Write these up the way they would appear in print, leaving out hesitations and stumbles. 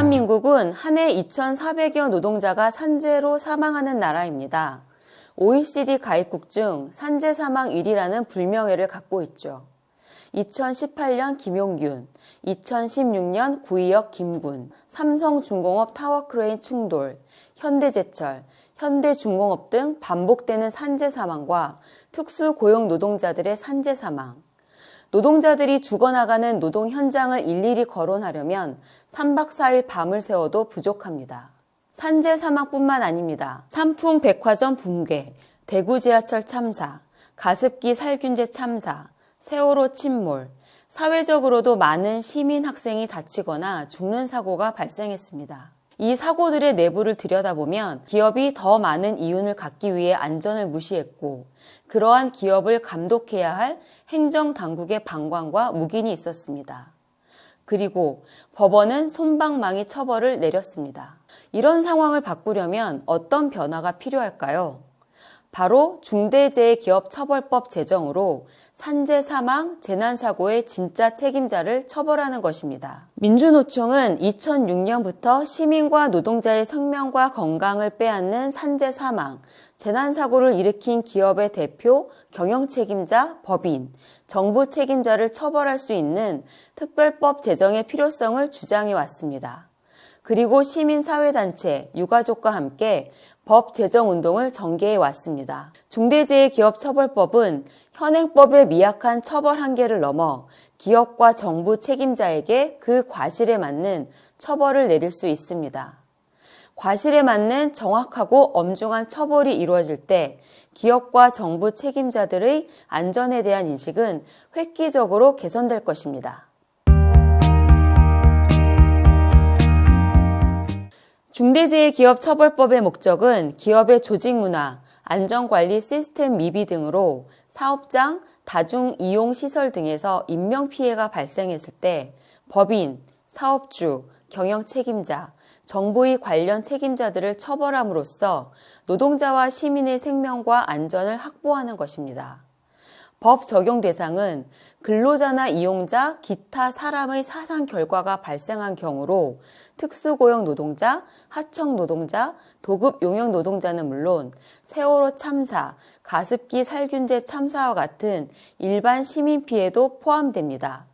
대한민국은 한 해 2,400여 노동자가 산재로 사망하는 나라입니다. OECD 가입국 중 산재 사망 1위라는 불명예를 갖고 있죠. 2018년 김용균, 2016년 구의역 김군, 삼성중공업 타워크레인 충돌, 현대제철, 현대중공업 등 반복되는 산재 사망과 특수고용 노동자들의 산재 사망. 노동자들이 죽어나가는 노동 현장을 일일이 거론하려면 3박 4일 밤을 새워도 부족합니다. 산재 사망뿐만 아닙니다. 삼풍 백화점 붕괴, 대구 지하철 참사, 가습기 살균제 참사, 세월호 침몰, 사회적으로도 많은 시민 학생이 다치거나 죽는 사고가 발생했습니다. 이 사고들의 내부를 들여다보면 기업이 더 많은 이윤을 갖기 위해 안전을 무시했고 그러한 기업을 감독해야 할 행정당국의 방관과 묵인이 있었습니다. 그리고 법원은 솜방망이 처벌을 내렸습니다. 이런 상황을 바꾸려면 어떤 변화가 필요할까요? 바로 중대재해기업처벌법 제정으로 산재 사망, 재난사고의 진짜 책임자를 처벌하는 것입니다. 민주노총은 2006년부터 시민과 노동자의 생명과 건강을 빼앗는 산재 사망, 재난사고를 일으킨 기업의 대표, 경영책임자, 법인, 정부 책임자를 처벌할 수 있는 특별법 제정의 필요성을 주장해 왔습니다. 그리고 시민사회단체, 유가족과 함께 법 제정 운동을 전개해 왔습니다. 중대재해기업처벌법은 현행법의 미약한 처벌 한계를 넘어 기업과 정부 책임자에게 그 과실에 맞는 처벌을 내릴 수 있습니다. 과실에 맞는 정확하고 엄중한 처벌이 이루어질 때 기업과 정부 책임자들의 안전에 대한 인식은 획기적으로 개선될 것입니다. 중대재해기업처벌법의 목적은 기업의 조직문화, 안전관리 시스템 미비 등으로 사업장, 다중이용시설 등에서 인명피해가 발생했을 때 법인, 사업주, 경영책임자, 정부의 관련 책임자들을 처벌함으로써 노동자와 시민의 생명과 안전을 확보하는 것입니다. 법 적용 대상은 근로자나 이용자, 기타 사람의 사상 결과가 발생한 경우로 특수고용 노동자, 하청 노동자, 도급 용역 노동자는 물론 세월호 참사, 가습기 살균제 참사와 같은 일반 시민 피해도 포함됩니다.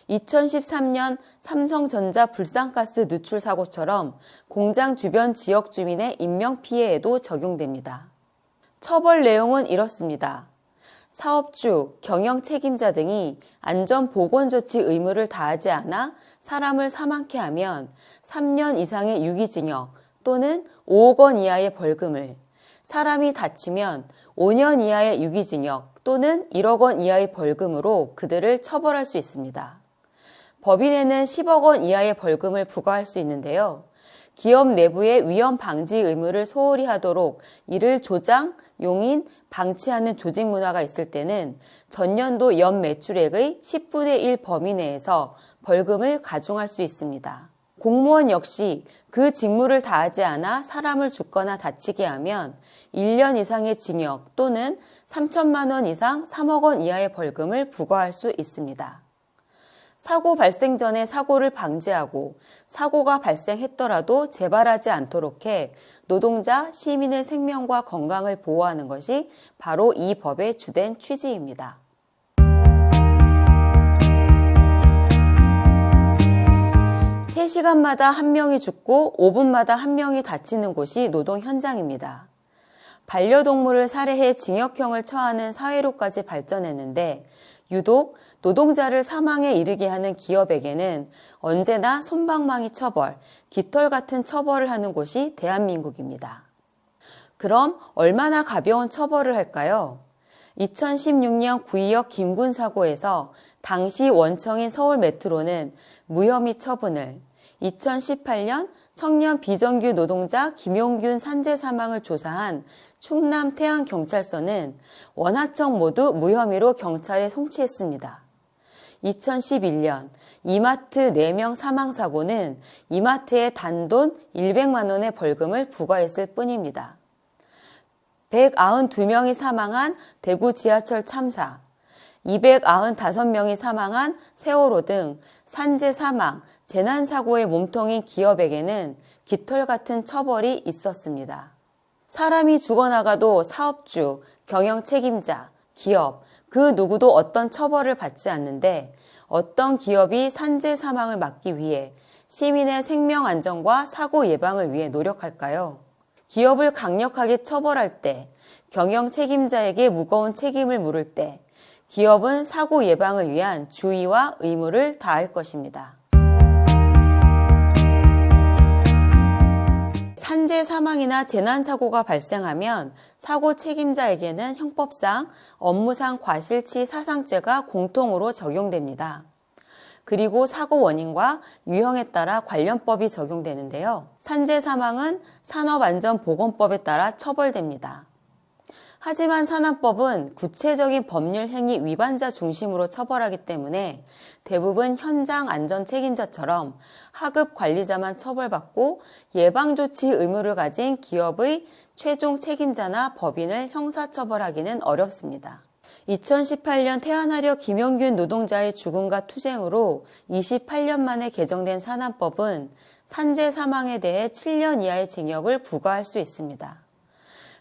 2013년 삼성전자 불상가스 누출 사고처럼 공장 주변 지역 주민의 인명피해에도 적용됩니다. 처벌 내용은 이렇습니다. 사업주, 경영 책임자 등이 안전보건조치 의무를 다하지 않아 사람을 사망케 하면 3년 이상의 유기징역 또는 5억 원 이하의 벌금을, 사람이 다치면 5년 이하의 유기징역 또는 1억 원 이하의 벌금으로 그들을 처벌할 수 있습니다. 법인에는 10억 원 이하의 벌금을 부과할 수 있는데요. 기업 내부의 위험 방지 의무를 소홀히 하도록 이를 조장, 용인, 방치하는 조직 문화가 있을 때는 전년도 연 매출액의 10분의 1 범위 내에서 벌금을 가중할 수 있습니다. 공무원 역시 그 직무를 다하지 않아 사람을 죽거나 다치게 하면 1년 이상의 징역 또는 3천만 원 이상 3억 원 이하의 벌금을 부과할 수 있습니다. 사고 발생 전에 사고를 방지하고 사고가 발생했더라도 재발하지 않도록 해 노동자, 시민의 생명과 건강을 보호하는 것이 바로 이 법의 주된 취지입니다. (3시간마다) 한 명이 죽고 (5분마다) 한 명이 다치는 곳이 노동 현장입니다. 반려동물을 살해해 징역형을 처하는 사회로까지 발전했는데 유독 노동자를 사망에 이르게 하는 기업에게는 언제나 솜방망이 처벌, 깃털 같은 처벌을 하는 곳이 대한민국입니다. 그럼 얼마나 가벼운 처벌을 할까요? 2016년 구의역 김군 사고에서 당시 원청인 서울메트로는 무혐의 처분을, 2018년 청년 비정규 노동자 김용균 산재 사망을 조사한 충남 태안경찰서는 원하청 모두 무혐의로 경찰에 송치했습니다. 2011년 이마트 4명 사망사고는 이마트에 단돈 100만 원의 벌금을 부과했을 뿐입니다. 192명이 사망한 대구 지하철 참사, 295명이 사망한 세월호 등 산재 사망, 재난사고의 몸통인 기업에게는 깃털 같은 처벌이 있었습니다. 사람이 죽어나가도 사업주, 경영 책임자, 기업, 그 누구도 어떤 처벌을 받지 않는데 어떤 기업이 산재 사망을 막기 위해 시민의 생명 안전과 사고 예방을 위해 노력할까요? 기업을 강력하게 처벌할 때, 경영 책임자에게 무거운 책임을 물을 때, 기업은 사고 예방을 위한 주의와 의무를 다할 것입니다. 산재 사망이나 재난사고가 발생하면 사고 책임자에게는 형법상 업무상 과실치 사상죄가 공통으로 적용됩니다. 그리고 사고 원인과 유형에 따라 관련법이 적용되는데요. 산재 사망은 산업안전보건법에 따라 처벌됩니다. 하지만 산안법은 구체적인 법률 행위 위반자 중심으로 처벌하기 때문에 대부분 현장 안전 책임자처럼 하급 관리자만 처벌받고 예방조치 의무를 가진 기업의 최종 책임자나 법인을 형사처벌하기는 어렵습니다. 2018년 태안화력 김용균 노동자의 죽음과 투쟁으로 28년 만에 개정된 산안법은 산재 사망에 대해 7년 이하의 징역을 부과할 수 있습니다.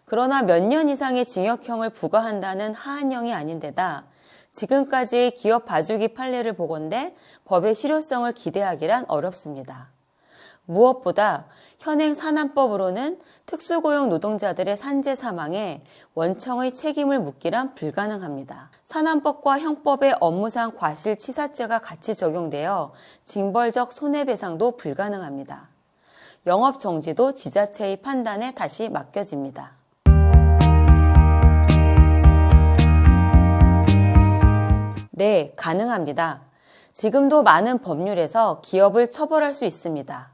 그러나 몇 년 이상의 징역형을 부과한다는 하한형이 아닌데다 지금까지의 기업 봐주기 판례를 보건대 법의 실효성을 기대하기란 어렵습니다. 무엇보다 현행 산안법으로는 특수고용 노동자들의 산재 사망에 원청의 책임을 묻기란 불가능합니다. 산안법과 형법의 업무상 과실치사죄가 같이 적용되어 징벌적 손해배상도 불가능합니다. 영업정지도 지자체의 판단에 다시 맡겨집니다. 네, 가능합니다. 지금도 많은 법률에서 기업을 처벌할 수 있습니다.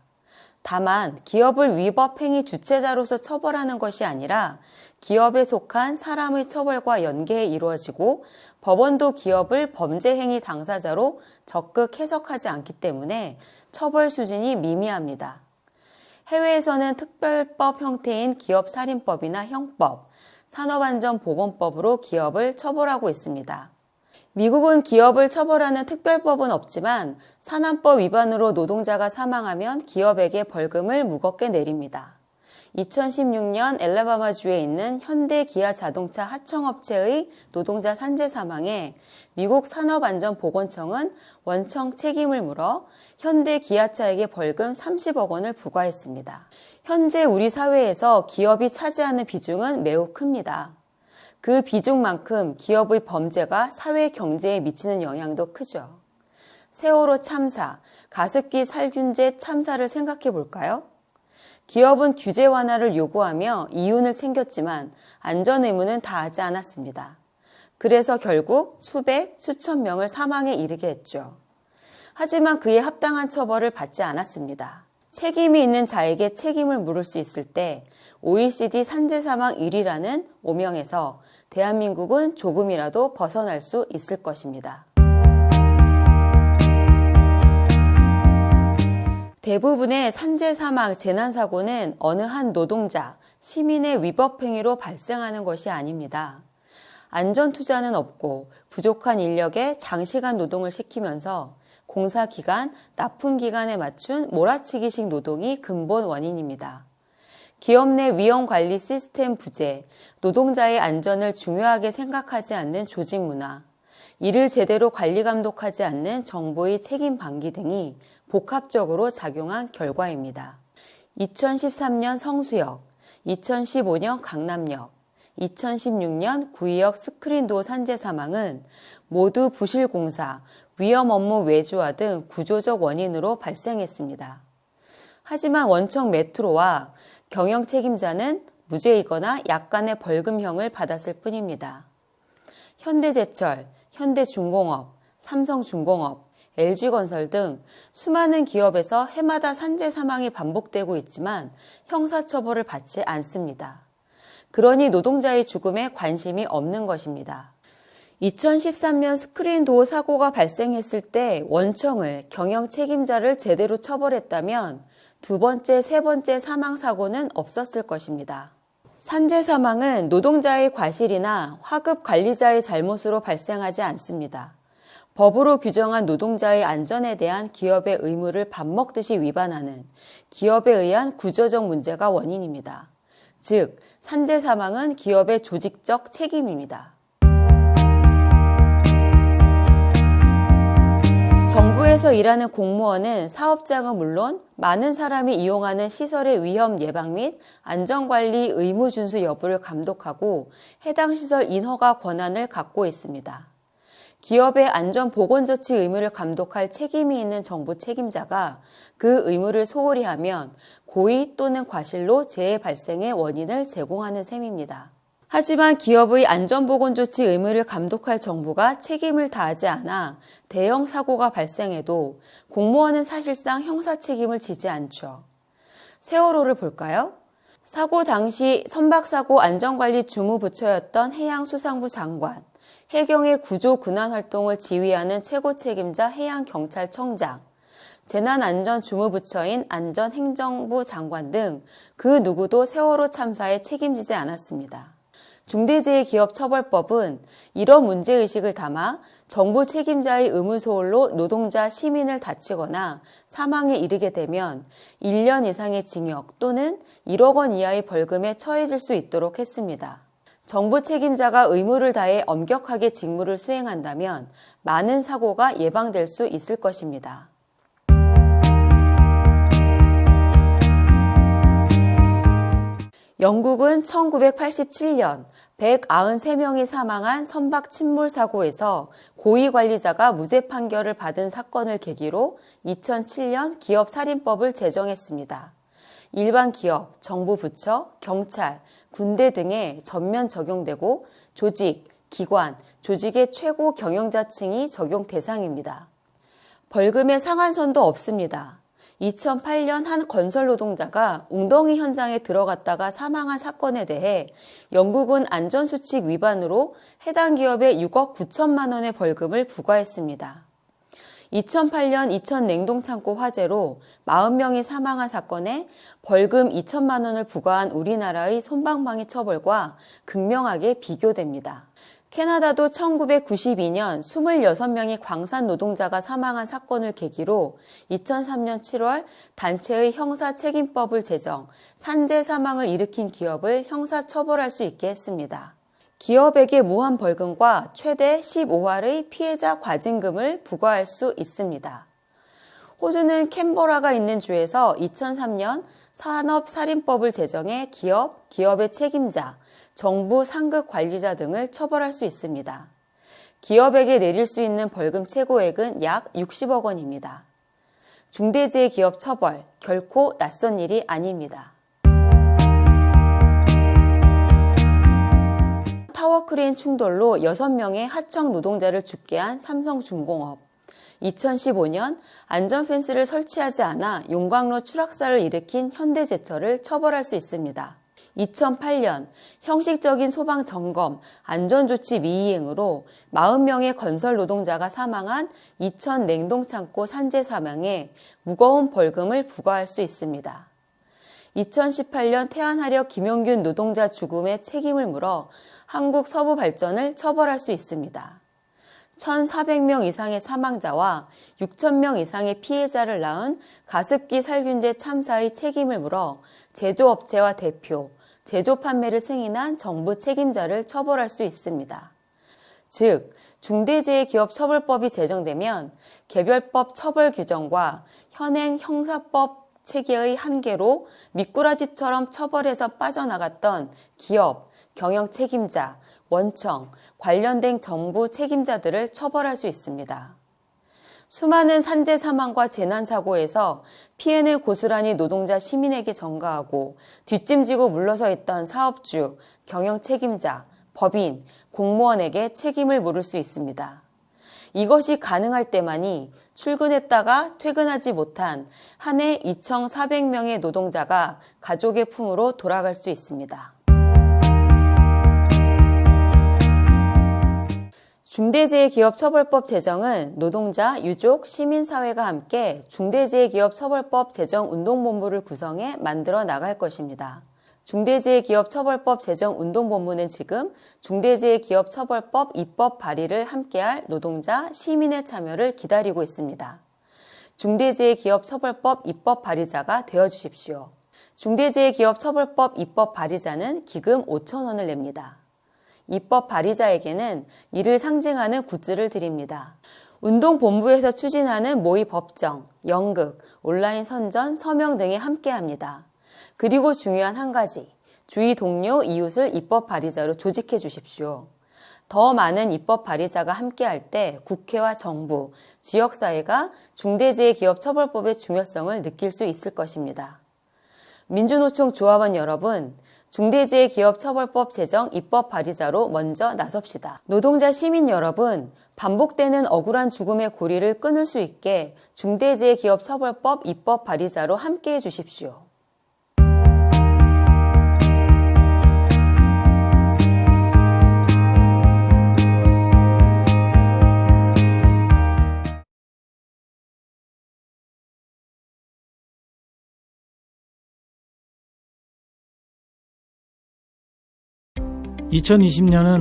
다만 기업을 위법 행위 주체자로서 처벌하는 것이 아니라 기업에 속한 사람의 처벌과 연계해 이루어지고 법원도 기업을 범죄 행위 당사자로 적극 해석하지 않기 때문에 처벌 수준이 미미합니다. 해외에서는 특별법 형태인 기업살인법이나 형법, 산업안전보건법으로 기업을 처벌하고 있습니다. 미국은 기업을 처벌하는 특별법은 없지만 산안법 위반으로 노동자가 사망하면 기업에게 벌금을 무겁게 내립니다. 2016년 엘라바마주에 있는 현대 기아 자동차 하청업체의 노동자 산재 사망에 미국 산업안전보건청은 원청 책임을 물어 현대 기아차에게 벌금 30억 원을 부과했습니다. 현재 우리 사회에서 기업이 차지하는 비중은 매우 큽니다. 그 비중만큼 기업의 범죄가 사회 경제에 미치는 영향도 크죠. 세월호 참사, 가습기 살균제 참사를 생각해 볼까요? 기업은 규제 완화를 요구하며 이윤을 챙겼지만 안전 의무는 다하지 않았습니다. 그래서 결국 수백, 수천 명을 사망에 이르게 했죠. 하지만 그에 합당한 처벌을 받지 않았습니다. 책임이 있는 자에게 책임을 물을 수 있을 때 OECD 산재 사망 1위라는 오명에서 대한민국은 조금이라도 벗어날 수 있을 것입니다. 대부분의 산재 사망, 재난사고는 어느 한 노동자, 시민의 위법 행위로 발생하는 것이 아닙니다. 안전투자는 없고 부족한 인력에 장시간 노동을 시키면서 공사기간, 납품기간에 맞춘 몰아치기식 노동이 근본 원인입니다. 기업 내 위험관리 시스템 부재, 노동자의 안전을 중요하게 생각하지 않는 조직 문화, 이를 제대로 관리 감독하지 않는 정부의 책임 방기 등이 복합적으로 작용한 결과입니다. 2013년 성수역, 2015년 강남역, 2016년 구의역 스크린도어 산재 사망은 모두 부실공사, 위험 업무 외주화 등 구조적 원인으로 발생했습니다. 하지만 원청 메트로와 경영 책임자는 무죄이거나 약간의 벌금형을 받았을 뿐입니다. 현대제철, 현대중공업, 삼성중공업, LG건설 등 수많은 기업에서 해마다 산재 사망이 반복되고 있지만 형사처벌을 받지 않습니다. 그러니 노동자의 죽음에 관심이 없는 것입니다. 2013년 스크린도어 사고가 발생했을 때 원청을, 경영 책임자를 제대로 처벌했다면 두 번째, 세 번째 사망사고는 없었을 것입니다. 산재 사망은 노동자의 과실이나 하급 관리자의 잘못으로 발생하지 않습니다. 법으로 규정한 노동자의 안전에 대한 기업의 의무를 밥 먹듯이 위반하는 기업에 의한 구조적 문제가 원인입니다. 즉, 산재 사망은 기업의 조직적 책임입니다. 정부에서 일하는 공무원은 사업장은 물론 많은 사람이 이용하는 시설의 위험 예방 및 안전관리 의무 준수 여부를 감독하고 해당 시설 인허가 권한을 갖고 있습니다. 기업의 안전보건조치 의무를 감독할 책임이 있는 정부 책임자가 그 의무를 소홀히 하면 고의 또는 과실로 재해 발생의 원인을 제공하는 셈입니다. 하지만 기업의 안전보건조치 의무를 감독할 정부가 책임을 다하지 않아 대형 사고가 발생해도 공무원은 사실상 형사 책임을 지지 않죠. 세월호를 볼까요? 사고 당시 선박사고 안전관리 주무부처였던 해양수산부 장관, 해경의 구조 근환 활동을 지휘하는 최고 책임자 해양경찰청장, 재난안전주무부처인 안전행정부 장관 등 그 누구도 세월호 참사에 책임지지 않았습니다. 중대재해기업처벌법은 이런 문제의식을 담아 정부 책임자의 의무소홀로 노동자, 시민을 다치거나 사망에 이르게 되면 1년 이상의 징역 또는 1억 원 이하의 벌금에 처해질 수 있도록 했습니다. 정부 책임자가 의무를 다해 엄격하게 직무를 수행한다면 많은 사고가 예방될 수 있을 것입니다. 영국은 1987년 193명이 사망한 선박 침몰 사고에서 고위 관리자가 무죄 판결을 받은 사건을 계기로 2007년 기업살인법을 제정했습니다. 일반 기업, 정부 부처, 경찰, 군대 등에 전면 적용되고 조직, 기관, 조직의 최고 경영자층이 적용 대상입니다. 벌금의 상한선도 없습니다. 2008년 한 건설 노동자가 웅덩이 현장에 들어갔다가 사망한 사건에 대해 영국은 안전수칙 위반으로 해당 기업에 6억 9천만 원의 벌금을 부과했습니다. 2008년 이천 냉동창고 화재로 40명이 사망한 사건에 벌금 2천만 원을 부과한 우리나라의 솜방망이 처벌과 극명하게 비교됩니다. 캐나다도 1992년 26명의 광산 노동자가 사망한 사건을 계기로 2003년 7월 단체의 형사책임법을 제정, 산재 사망을 일으킨 기업을 형사처벌할 수 있게 했습니다. 기업에게 무한 벌금과 최대 15할의 피해자 과징금을 부과할 수 있습니다. 호주는 캔버라가 있는 주에서 2003년 산업살인법을 제정해 기업, 기업의 책임자, 정부 상급 관리자 등을 처벌할 수 있습니다. 기업에게 내릴 수 있는 벌금 최고액은 약 60억 원입니다. 중대재해기업 처벌, 결코 낯선 일이 아닙니다. 타워크레인 충돌로 6명의 하청 노동자를 죽게 한 삼성중공업. 2015년 안전펜스를 설치하지 않아 용광로 추락사를 일으킨 현대제철을 처벌할 수 있습니다. 2008년 형식적인 소방 점검, 안전조치 미이행으로 40명의 건설 노동자가 사망한 이천 냉동창고 산재 사망에 무거운 벌금을 부과할 수 있습니다. 2018년 태안화력 김용균 노동자 죽음의 책임을 물어 한국서부발전을 처벌할 수 있습니다. 1,400명 이상의 사망자와 6,000명 이상의 피해자를 낳은 가습기 살균제 참사의 책임을 물어 제조업체와 대표, 제조 판매를 승인한 정부 책임자를 처벌할 수 있습니다. 즉, 중대재해기업처벌법이 제정되면 개별법 처벌 규정과 현행 형사법 체계의 한계로 미꾸라지처럼 처벌에서 빠져나갔던 기업, 경영 책임자, 원청, 관련된 정부 책임자들을 처벌할 수 있습니다. 수많은 산재 사망과 재난사고에서 피해는 고스란히 노동자 시민에게 전가하고 뒷짐지고 물러서 있던 사업주, 경영 책임자, 법인, 공무원에게 책임을 물을 수 있습니다. 이것이 가능할 때만이 출근했다가 퇴근하지 못한 한 해 2,400명의 노동자가 가족의 품으로 돌아갈 수 있습니다. 중대재해기업처벌법 제정은 노동자, 유족, 시민사회가 함께 중대재해기업처벌법 제정 운동본부를 구성해 만들어 나갈 것입니다. 중대재해기업처벌법 제정운동본부는 지금 중대재해기업처벌법 입법 발의를 함께할 노동자, 시민의 참여를 기다리고 있습니다. 중대재해기업처벌법 입법 발의자가 되어주십시오. 중대재해기업처벌법 입법 발의자는 기금 5,000원을 냅니다. 입법 발의자에게는 이를 상징하는 굿즈를 드립니다. 운동본부에서 추진하는 모의 법정, 연극, 온라인 선전, 서명 등에 함께합니다. 그리고 중요한 한 가지, 주위 동료, 이웃을 입법 발의자로 조직해 주십시오. 더 많은 입법 발의자가 함께할 때 국회와 정부, 지역사회가 중대재해기업처벌법의 중요성을 느낄 수 있을 것입니다. 민주노총 조합원 여러분, 중대재해기업처벌법 제정 입법 발의자로 먼저 나섭시다. 노동자 시민 여러분, 반복되는 억울한 죽음의 고리를 끊을 수 있게 중대재해기업처벌법 입법 발의자로 함께해 주십시오. (2020년은)